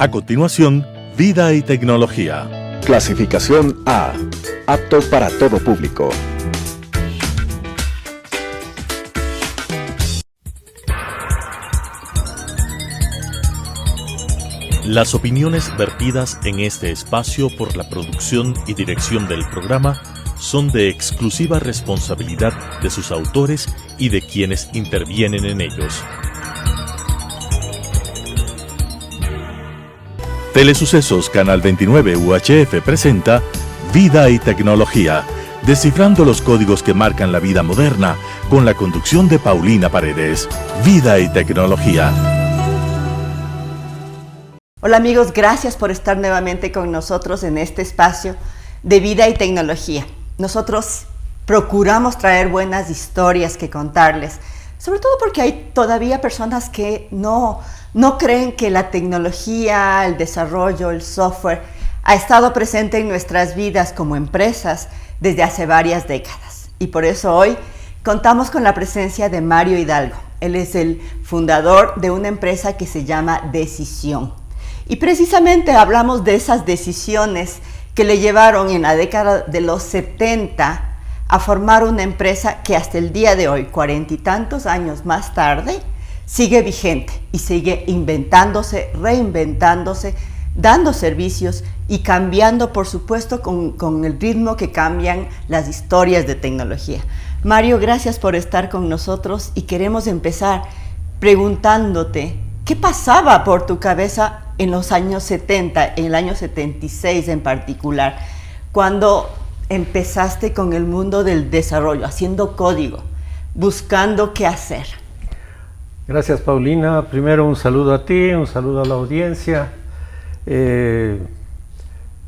A continuación, Vida y Tecnología. Clasificación A. Apto para todo público. Las opiniones vertidas en este espacio por la producción y dirección del programa son de exclusiva responsabilidad de sus autores y de quienes intervienen en ellos. Telesucesos Canal 29 UHF presenta Vida y Tecnología, descifrando los códigos que marcan la vida moderna, con la conducción de Paulina Paredes. Vida y Tecnología. Hola amigos, gracias por estar nuevamente con nosotros en este espacio de Vida y Tecnología. Nosotros procuramos traer buenas historias que contarles, sobre todo porque hay todavía personas que no creen que la tecnología, el desarrollo, el software ha estado presente en nuestras vidas como empresas desde hace varias décadas. Y por eso hoy contamos con la presencia de Mario Hidalgo. Él es el fundador de una empresa que se llama Decisión. Y precisamente hablamos de esas decisiones que le llevaron en la década de los 70 a formar una empresa que hasta el día de hoy, 40 y tantos años más tarde, sigue vigente y sigue inventándose, reinventándose, dando servicios y cambiando, por supuesto, con el ritmo que cambian las historias de tecnología. Mario, gracias por estar con nosotros y queremos empezar preguntándote ¿qué pasaba por tu cabeza en los años 70, en el año 76 en particular, cuando empezaste con el mundo del desarrollo, haciendo código, buscando qué hacer? Gracias, Paulina. Primero un saludo a ti, un saludo a la audiencia.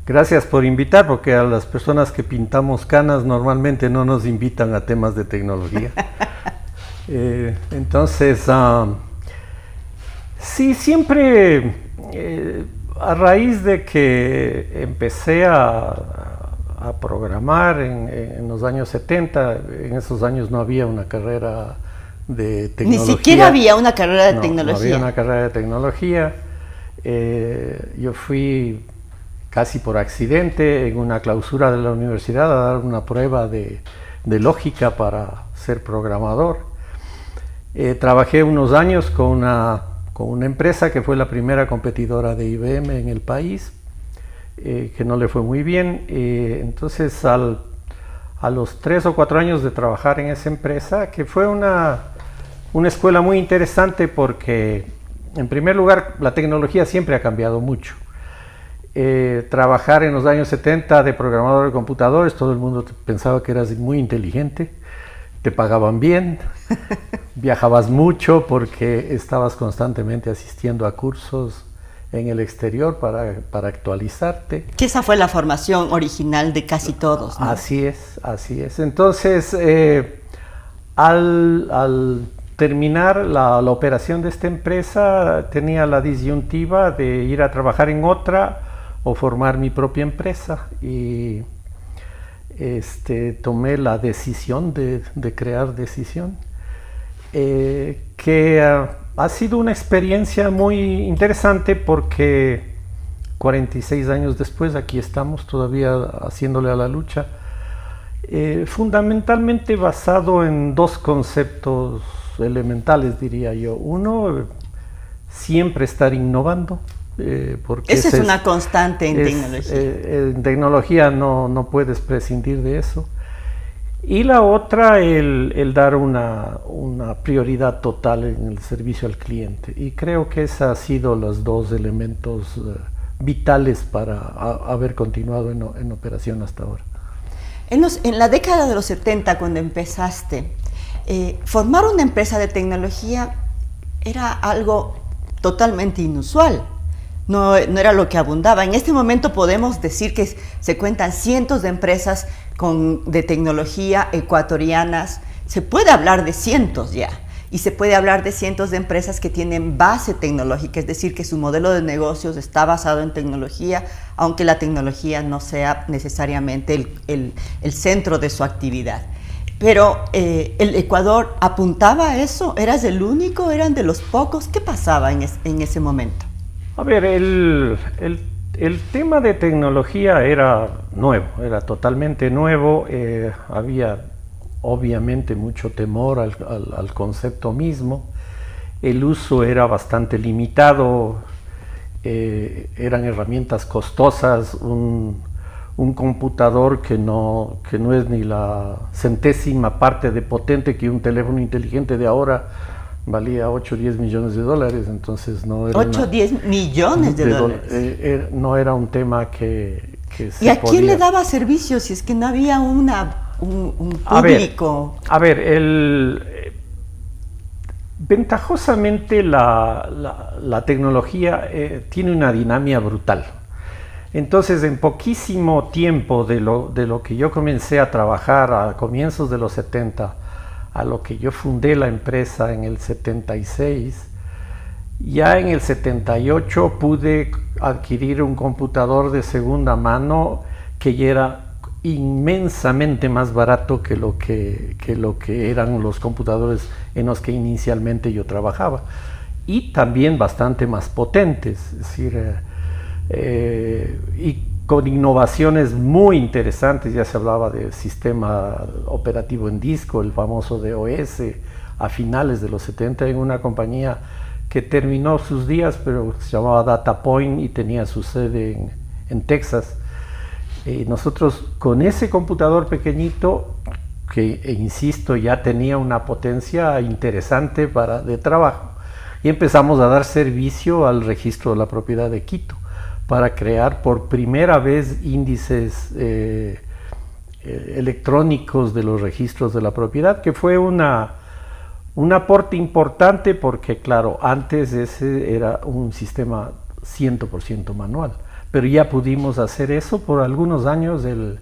Gracias por invitar, porque a las personas que pintamos canas normalmente no nos invitan a temas de tecnología. Entonces, sí, siempre a raíz de que empecé a programar en los años 70, en esos años no había una carrera de tecnología. Ni siquiera había una carrera de tecnología. No había una carrera de tecnología. Yo fui casi por accidente en una clausura de la universidad a dar una prueba de lógica para ser programador. Trabajé unos años con una empresa que fue la primera competidora de IBM en el país, que no le fue muy bien. Entonces a los 3 o 4 años de trabajar en esa empresa, que fue una escuela muy interesante porque, en primer lugar, la tecnología siempre ha cambiado mucho. Trabajar en los años 70 de programador de computadores, todo el mundo pensaba que eras muy inteligente, te pagaban bien, viajabas mucho porque estabas constantemente asistiendo a cursos en el exterior para actualizarte. Que esa fue la formación original de casi todos, ¿no? Así es. Entonces, al terminar la operación de esta empresa, tenía la disyuntiva de ir a trabajar en otra o formar mi propia empresa. Y tomé la decisión de crear Decisión, que ha sido una experiencia muy interesante porque 46 años después aquí estamos todavía haciéndole a la lucha, fundamentalmente basado en 2 conceptos elementales, diría yo. Uno, siempre estar innovando. Porque esa es una constante en tecnología. En tecnología no puedes prescindir de eso. Y la otra, el dar una prioridad total en el servicio al cliente. Y creo que esos han sido los 2 elementos vitales para haber continuado en operación hasta ahora. En la década de los 70, cuando empezaste, formar una empresa de tecnología era algo totalmente inusual. No era lo que abundaba. En este momento podemos decir que se cuentan cientos de empresas de tecnología ecuatorianas. Se puede hablar de cientos ya. Y se puede hablar de cientos de empresas que tienen base tecnológica, es decir, que su modelo de negocios está basado en tecnología, aunque la tecnología no sea necesariamente el centro de su actividad. Pero el Ecuador apuntaba a eso. ¿Eras el único? ¿Eran de los pocos? ¿Qué pasaba en ese momento? A ver, el tema de tecnología era nuevo, era totalmente nuevo. Había obviamente mucho temor al concepto mismo. El uso era bastante limitado, eran herramientas costosas. Un computador que no es ni la centésima parte de potente que un teléfono inteligente de ahora valía 8 o 10 millones de dólares, entonces no era 8 o 10 millones de dólares. No era un tema que se ¿Y a quién podía... le daba servicio si es que no había un público? A ver, ventajosamente la tecnología tiene una dinámica brutal. Entonces, en poquísimo tiempo de lo que yo comencé a trabajar a comienzos de los 70, a lo que yo fundé la empresa en el 76, ya en el 78 pude adquirir un computador de segunda mano que ya era inmensamente más barato que lo que eran los computadores en los que inicialmente yo trabajaba, y también bastante más potentes, es decir, y con innovaciones muy interesantes. Ya se hablaba de sistema operativo en disco, el famoso DOS, a finales de los 70, en una compañía que terminó sus días, pero se llamaba DataPoint y tenía su sede en Texas. Nosotros con ese computador pequeñito, que insisto ya tenía una potencia interesante de trabajo, y empezamos a dar servicio al registro de la propiedad de Quito, para crear por primera vez índices electrónicos de los registros de la propiedad, que fue un aporte importante porque, claro, antes ese era un sistema 100% manual, pero ya pudimos hacer eso por algunos años, el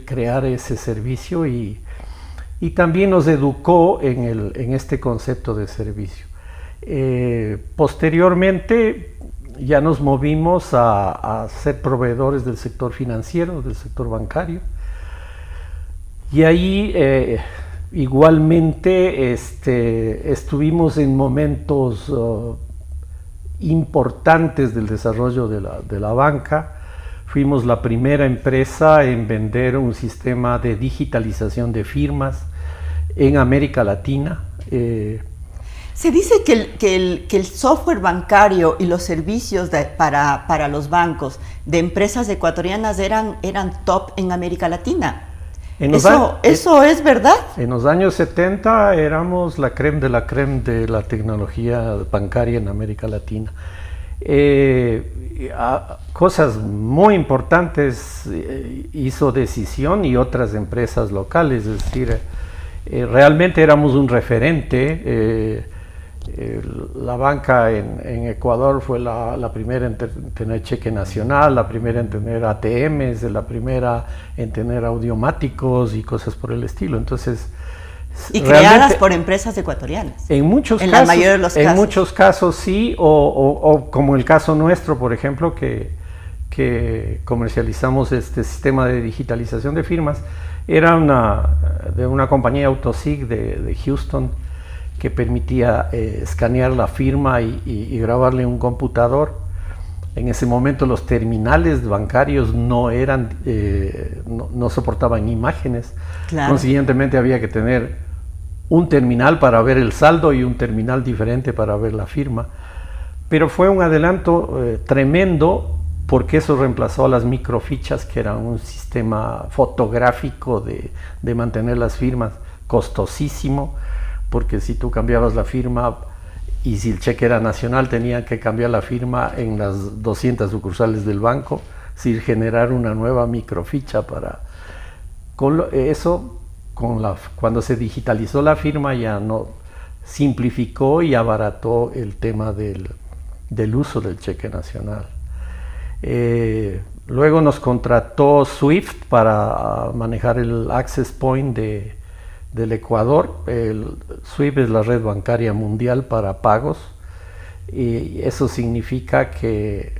crear ese servicio, y también nos educó en este concepto de servicio. Posteriormente ya nos movimos a ser proveedores del sector financiero, del sector bancario, y ahí igualmente estuvimos en momentos importantes del desarrollo de la banca. Fuimos la primera empresa en vender un sistema de digitalización de firmas en América Latina. Se dice que el software bancario y los servicios para los bancos de empresas ecuatorianas eran top en América Latina. ¿Eso es verdad? En los años 70 éramos la crème de la tecnología bancaria en América Latina. Cosas muy importantes hizo Decisión y otras empresas locales, es decir, realmente éramos un referente. La banca en Ecuador fue la primera en tener cheque nacional, la primera en tener ATMs, la primera en tener audiomáticos y cosas por el estilo. Entonces, y creadas por empresas ecuatorianas. En muchos casos, la mayoría de los casos. En muchos casos sí, o como el caso nuestro, por ejemplo, que comercializamos este sistema de digitalización de firmas, era de una compañía AutoSig de Houston, que permitía escanear la firma y grabarle un computador. En ese momento los terminales bancarios no soportaban imágenes. Claro. Consiguientemente había que tener un terminal para ver el saldo y un terminal diferente para ver la firma. Pero fue un adelanto tremendo, porque eso reemplazó a las microfichas, que eran un sistema fotográfico de mantener las firmas, costosísimo, porque si tú cambiabas la firma y si el cheque era nacional, tenían que cambiar la firma en las 200 sucursales del banco, es decir, generar una nueva microficha para... Cuando se digitalizó la firma, ya no simplificó y abarató el tema del uso del cheque nacional. Luego nos contrató SWIFT para manejar el access point del Ecuador. El SWIFT es la red bancaria mundial para pagos, y eso significa que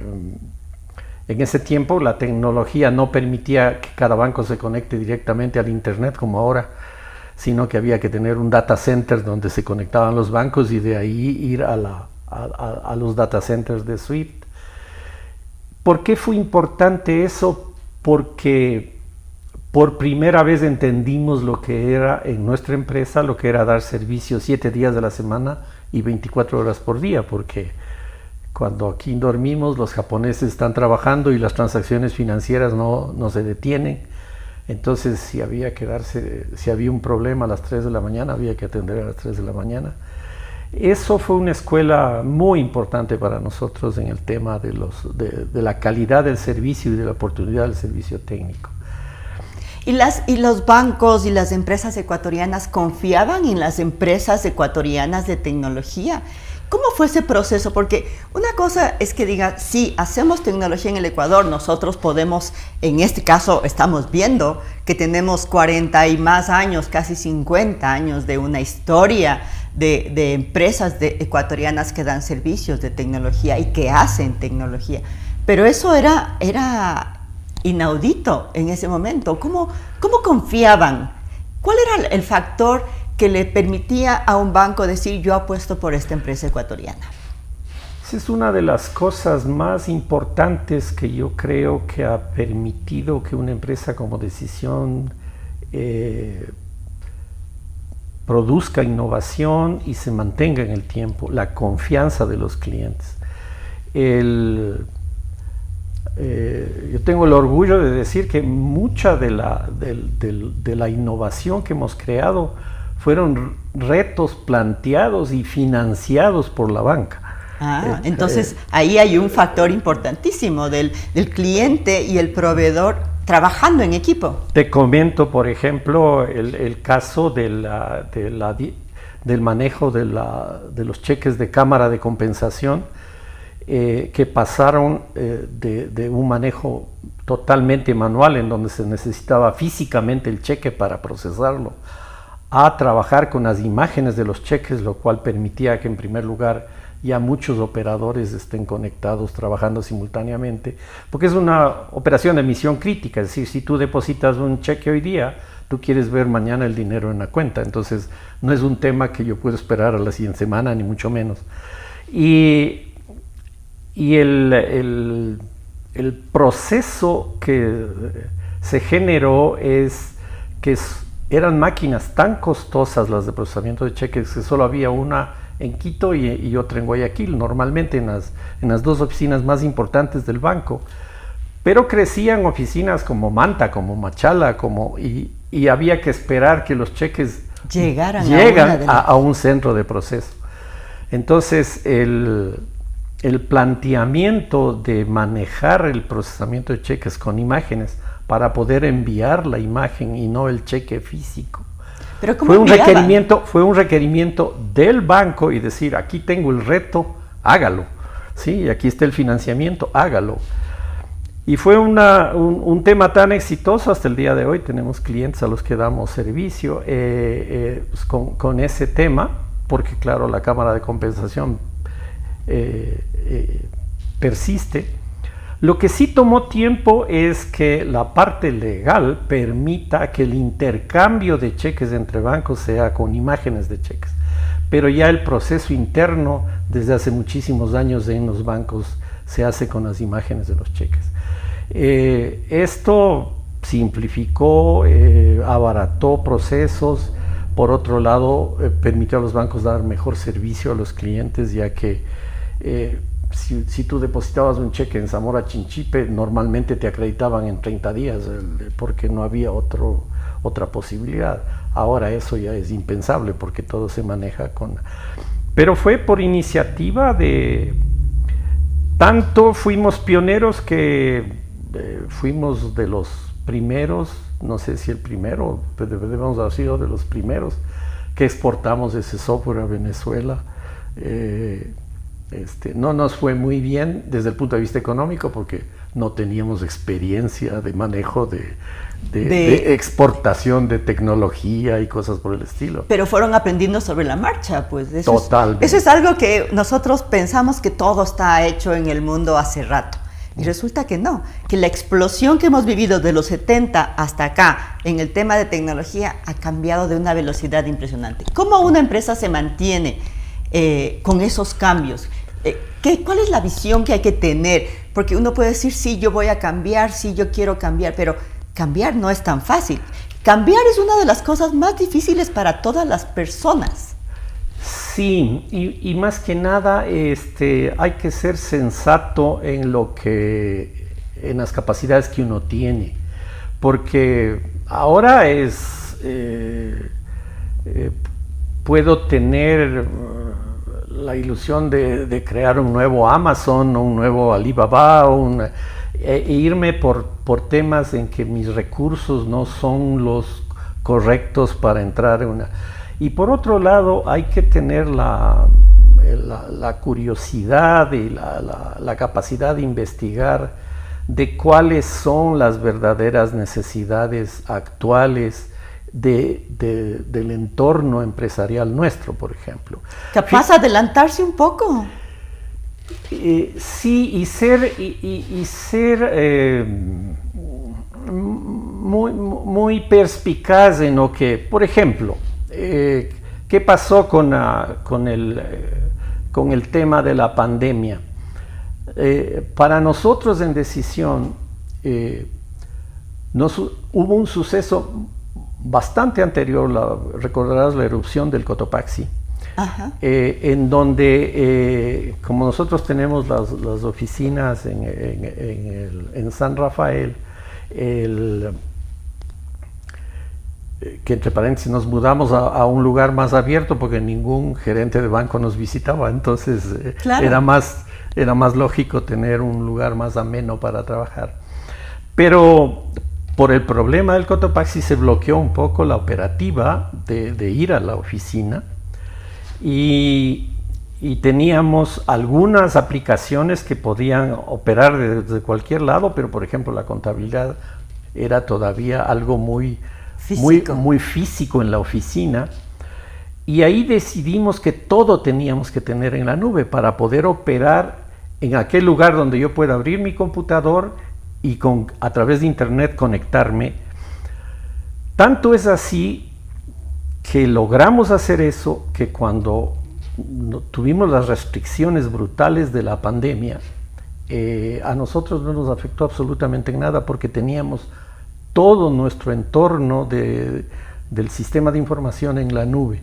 en ese tiempo la tecnología no permitía que cada banco se conecte directamente al internet como ahora, sino que había que tener un data center donde se conectaban los bancos y de ahí ir a los data centers de SWIFT. ¿Por qué fue importante eso? Porque por primera vez entendimos lo que era en nuestra empresa, lo que era dar servicio 7 días de la semana y 24 horas por día, porque cuando aquí dormimos los japoneses están trabajando y las transacciones financieras no se detienen. Entonces si había un problema a las 3 de la mañana, había que atender a las 3 de la mañana. Eso fue una escuela muy importante para nosotros en el tema de la calidad del servicio y de la oportunidad del servicio técnico. ¿Y los bancos y las empresas ecuatorianas confiaban en las empresas ecuatorianas de tecnología? ¿Cómo fue ese proceso? Porque una cosa es que digan, sí, hacemos tecnología en el Ecuador, nosotros podemos, en este caso estamos viendo que tenemos 40 y más años, casi 50 años de una historia de empresas ecuatorianas que dan servicios de tecnología y que hacen tecnología. Pero eso era inaudito en ese momento. ¿Cómo confiaban? ¿Cuál era el factor que le permitía a un banco decir yo apuesto por esta empresa ecuatoriana? Esa es una de las cosas más importantes que yo creo que ha permitido que una empresa como Decisión produzca innovación y se mantenga en el tiempo, la confianza de los clientes. Yo tengo el orgullo de decir que mucha de la innovación que hemos creado fueron retos planteados y financiados por la banca. Entonces ahí hay un factor importantísimo del cliente y el proveedor trabajando en equipo. Te comento, por ejemplo, el caso del manejo de los cheques de cámara de compensación, que pasaron de un manejo totalmente manual, en donde se necesitaba físicamente el cheque para procesarlo, a trabajar con las imágenes de los cheques, lo cual permitía que en primer lugar ya muchos operadores estén conectados, trabajando simultáneamente, porque es una operación de emisión crítica, es decir, si tú depositas un cheque hoy día, tú quieres ver mañana el dinero en la cuenta, entonces no es un tema que yo puedo esperar a la siguiente semana, ni mucho menos. Y el proceso que se generó es que eran máquinas tan costosas las de procesamiento de cheques que solo había una en Quito y otra en Guayaquil, normalmente en las dos oficinas más importantes del banco. Pero crecían oficinas como Manta, como Machala, y había que esperar que los cheques llegan a un centro de proceso. Entonces el planteamiento de manejar el procesamiento de cheques con imágenes para poder enviar la imagen y no el cheque físico. ¿Pero cómo fue un requerimiento del banco y decir, aquí tengo el reto, hágalo. ¿Sí? Aquí está el financiamiento, hágalo. Y fue un tema tan exitoso hasta el día de hoy. Tenemos clientes a los que damos servicio pues con ese tema, porque claro, la cámara de compensación persiste. Lo que sí tomó tiempo es que la parte legal permita que el intercambio de cheques entre bancos sea con imágenes de cheques. Pero ya el proceso interno, desde hace muchísimos años en los bancos, se hace con las imágenes de los cheques. Esto simplificó, abarató procesos. Por otro lado, permitió a los bancos dar mejor servicio a los clientes, ya que si tú depositabas un cheque en Zamora Chinchipe, normalmente te acreditaban en 30 días, porque no había otra posibilidad. Ahora eso ya es impensable, porque todo se maneja con... Pero fue por iniciativa de... Tanto fuimos pioneros que fuimos de los primeros, no sé si el primero, pero debemos haber sido de los primeros que exportamos ese software a Venezuela. No nos fue muy bien desde el punto de vista económico, porque no teníamos experiencia de manejo de exportación de tecnología y cosas por el estilo. Pero fueron aprendiendo sobre la marcha, pues. Totalmente. Eso es algo que nosotros pensamos que todo está hecho en el mundo hace rato. Y resulta que no, que la explosión que hemos vivido de los 70 hasta acá en el tema de tecnología ha cambiado de una velocidad impresionante. ¿Cómo una empresa se mantiene con esos cambios? ¿Cuál es la visión que hay que tener? Porque uno puede decir, sí, yo voy a cambiar, sí, yo quiero cambiar, pero cambiar no es tan fácil. Cambiar es una de las cosas más difíciles para todas las personas. Sí, y más que nada hay que ser sensato en las capacidades que uno tiene, porque ahora puedo tener la ilusión de crear un nuevo Amazon, un nuevo Alibaba, e irme por temas en que mis recursos no son los correctos para entrar en una... Y por otro lado, hay que tener la curiosidad y la capacidad de investigar de cuáles son las verdaderas necesidades actuales del entorno empresarial nuestro, por ejemplo. Capaz de adelantarse un poco. Sí, y ser muy perspicaz en lo que, por ejemplo, ¿qué pasó con el tema de la pandemia? Para nosotros en Decisión hubo un suceso bastante anterior, recordarás la erupción del Cotopaxi, en donde, como nosotros tenemos las oficinas en San Rafael, que entre paréntesis nos mudamos a un lugar más abierto porque ningún gerente de banco nos visitaba, entonces claro, era más lógico tener un lugar más ameno para trabajar. Pero por el problema del Cotopaxi se bloqueó un poco la operativa de ir a la oficina y teníamos algunas aplicaciones que podían operar desde cualquier lado, pero por ejemplo la contabilidad era todavía algo muy físico en la oficina, y ahí decidimos que todo teníamos que tener en la nube para poder operar en aquel lugar donde yo pueda abrir mi computador y a través de internet conectarme. Tanto es así que logramos hacer eso, que cuando tuvimos las restricciones brutales de la pandemia, a nosotros no nos afectó absolutamente en nada porque teníamos todo nuestro entorno del sistema de información en la nube.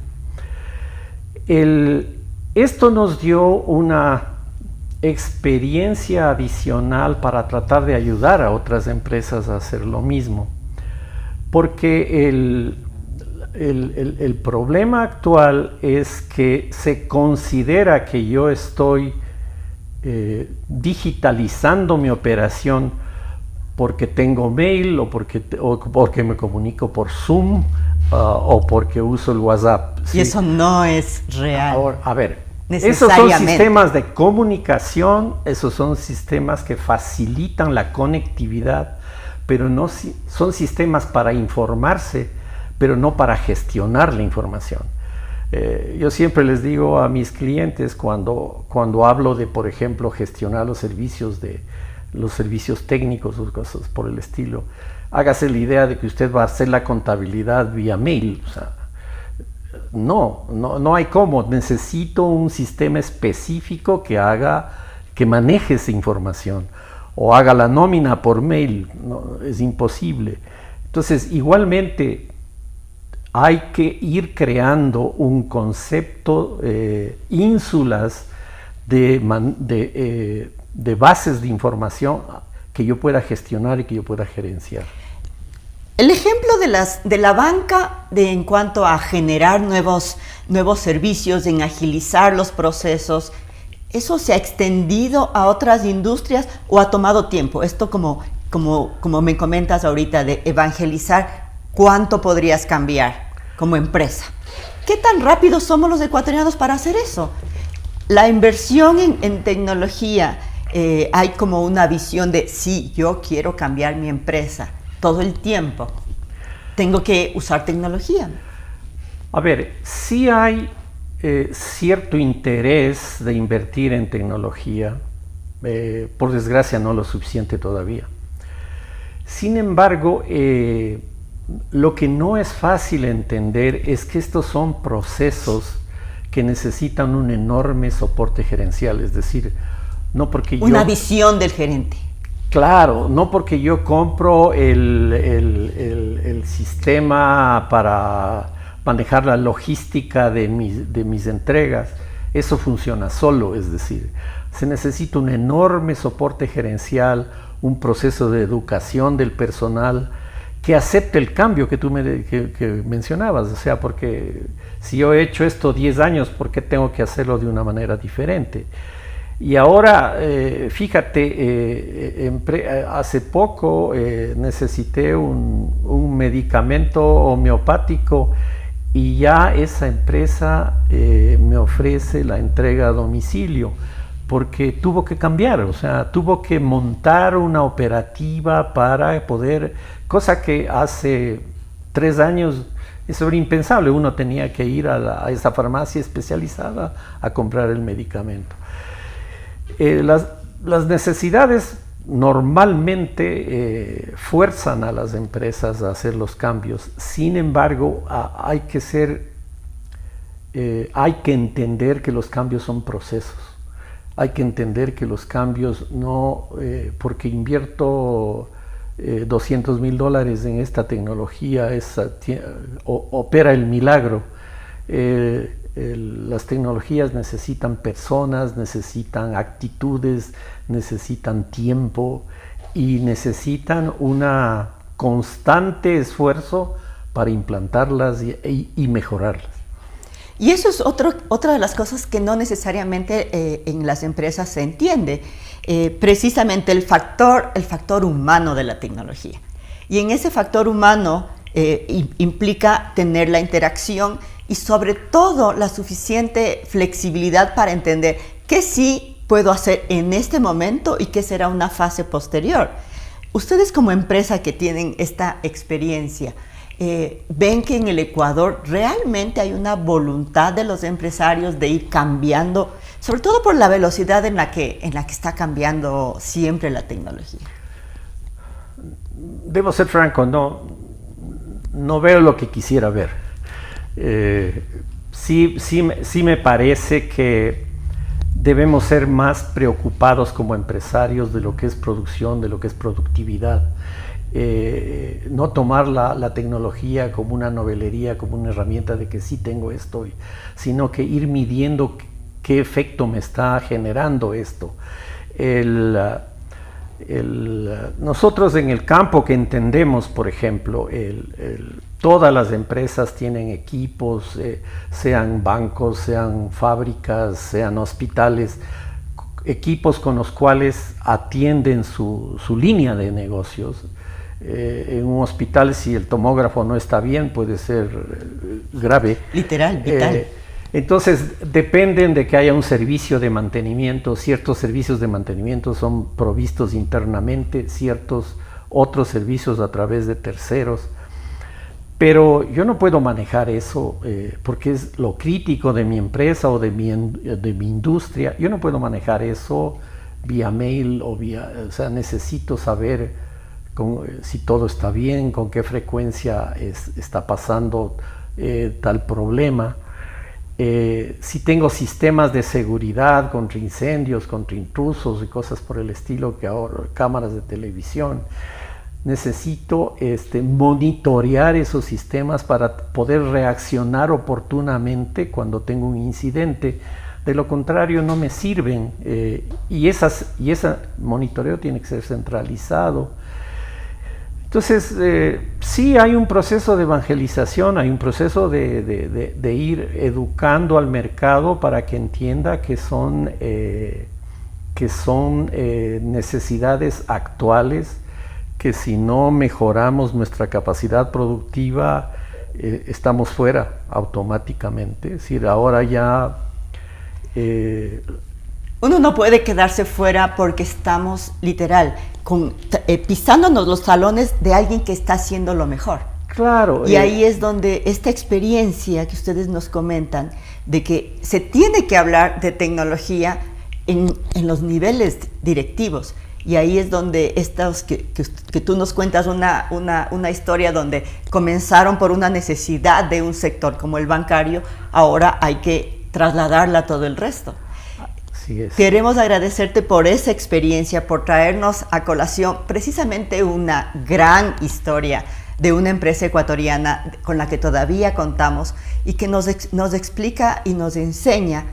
Esto nos dio una experiencia adicional para tratar de ayudar a otras empresas a hacer lo mismo, porque el problema actual es que se considera que yo estoy digitalizando mi operación porque tengo mail o porque me comunico por Zoom o porque uso el WhatsApp. Y eso no es real. Ahora, a ver, esos son sistemas de comunicación, esos son sistemas que facilitan la conectividad, pero no son sistemas para informarse, pero no para gestionar la información. Yo siempre les digo a mis clientes cuando hablo de, por ejemplo, gestionar los servicios técnicos o cosas por el estilo, hágase la idea de que usted va a hacer la contabilidad vía mail. O sea, no hay cómo. Necesito un sistema específico que maneje esa información, o haga la nómina por mail. No, es imposible. Entonces, igualmente hay que ir creando un concepto, ínsulas de bases de información que yo pueda gestionar y que yo pueda gerenciar. El ejemplo de la banca en cuanto a generar nuevos servicios, en agilizar los procesos, ¿eso se ha extendido a otras industrias o ha tomado tiempo? Esto como me comentas ahorita de evangelizar, ¿cuánto podrías cambiar como empresa? ¿Qué tan rápidos somos los ecuatorianos para hacer eso? La inversión en tecnología, hay como una visión de, sí, yo quiero cambiar mi empresa todo el tiempo. Tengo que usar tecnología. A ver, sí hay cierto interés de invertir en tecnología, por desgracia no lo suficiente todavía. Sin embargo, lo que no es fácil entender es que estos son procesos que necesitan un enorme soporte gerencial, es decir, no porque una visión del gerente. Claro, no porque yo compro el sistema para manejar la logística de mis entregas, eso funciona solo, es decir, se necesita un enorme soporte gerencial, un proceso de educación del personal que acepte el cambio que tú que mencionabas, o sea, porque si yo he hecho esto 10 años, ¿por qué tengo que hacerlo de una manera diferente? Y ahora, fíjate, hace poco necesité un medicamento homeopático y ya esa empresa me ofrece la entrega a domicilio, porque tuvo que cambiar, o sea, tuvo que montar una operativa para poder, cosa que hace 3 años eso era impensable, uno tenía que ir a esa farmacia especializada a comprar el medicamento. Las necesidades normalmente fuerzan a las empresas a hacer los cambios. Sin embargo, hay que entender que los cambios son procesos. Hay que entender que los cambios no, porque invierto $200,000 en esta tecnología, opera el milagro. Las tecnologías necesitan personas, necesitan actitudes, necesitan tiempo y necesitan un constante esfuerzo para implantarlas y mejorarlas. Y eso es otra de las cosas que no necesariamente en las empresas se entiende, precisamente el factor humano de la tecnología. Y en ese factor humano implica tener la interacción y sobre todo la suficiente flexibilidad para entender qué sí puedo hacer en este momento y qué será una fase posterior. Ustedes como empresa que tienen esta experiencia, ven que en el Ecuador realmente hay una voluntad de los empresarios de ir cambiando, sobre todo por la velocidad en la que está cambiando siempre la tecnología. Debo ser franco, no veo lo que quisiera ver. Sí me parece que debemos ser más preocupados como empresarios de lo que es producción, de lo que es productividad. No tomar la tecnología como una novelería, como una herramienta de que sí tengo esto, sino que ir midiendo qué efecto me está generando esto. Nosotros en el campo que entendemos, por ejemplo, todas las empresas tienen equipos, sean bancos, sean fábricas, sean hospitales, equipos con los cuales atienden su línea de negocios. En un hospital, si el tomógrafo no está bien, puede ser grave. Literal, vital. Entonces, dependen de que haya un servicio de mantenimiento. Ciertos servicios de mantenimiento son provistos internamente, ciertos otros servicios a través de terceros. Pero yo no puedo manejar eso porque es lo crítico de mi empresa o de mi industria. Yo no puedo manejar eso vía mail o sea, necesito saber si todo está bien, con qué frecuencia está pasando tal problema. Si tengo sistemas de seguridad contra incendios, contra intrusos y cosas por el estilo, que ahora cámaras de televisión, necesito monitorear esos sistemas para poder reaccionar oportunamente cuando tengo un incidente. De lo contrario no me sirven y ese monitoreo tiene que ser centralizado. Entonces, sí hay un proceso de evangelización, hay un proceso de ir educando al mercado para que entienda que son necesidades actuales, que si no mejoramos nuestra capacidad productiva, estamos fuera automáticamente. Es decir, ahora ya... Uno no puede quedarse fuera porque estamos literal pisándonos los talones de alguien que está haciendo lo mejor. Claro. Y ahí es donde esta experiencia que ustedes nos comentan de que se tiene que hablar de tecnología en los niveles directivos. Y ahí es donde que tú nos cuentas una historia donde comenzaron por una necesidad de un sector como el bancario, ahora hay que trasladarla a todo el resto. Así es. Queremos agradecerte por esa experiencia, por traernos a colación precisamente una gran historia de una empresa ecuatoriana con la que todavía contamos y que nos explica y nos enseña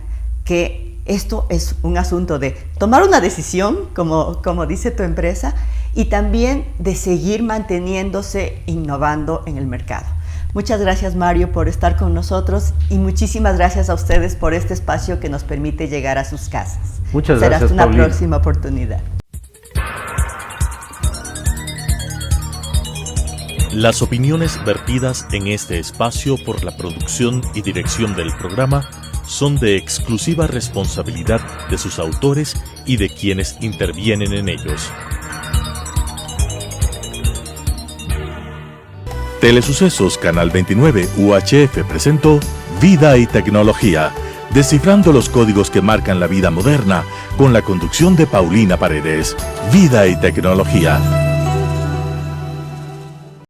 que esto es un asunto de tomar una decisión, como dice tu empresa, y también de seguir manteniéndose, innovando en el mercado. Muchas gracias, Mario, por estar con nosotros, y muchísimas gracias a ustedes por este espacio que nos permite llegar a sus casas. Muchas Será gracias, una Paulina. próxima oportunidad. Las opiniones vertidas en este espacio por la producción y dirección del programa son de exclusiva responsabilidad de sus autores y de quienes intervienen en ellos. Telesucesos Canal 29 UHF presentó Vida y Tecnología, descifrando los códigos que marcan la vida moderna, con la conducción de Paulina Paredes. Vida y Tecnología.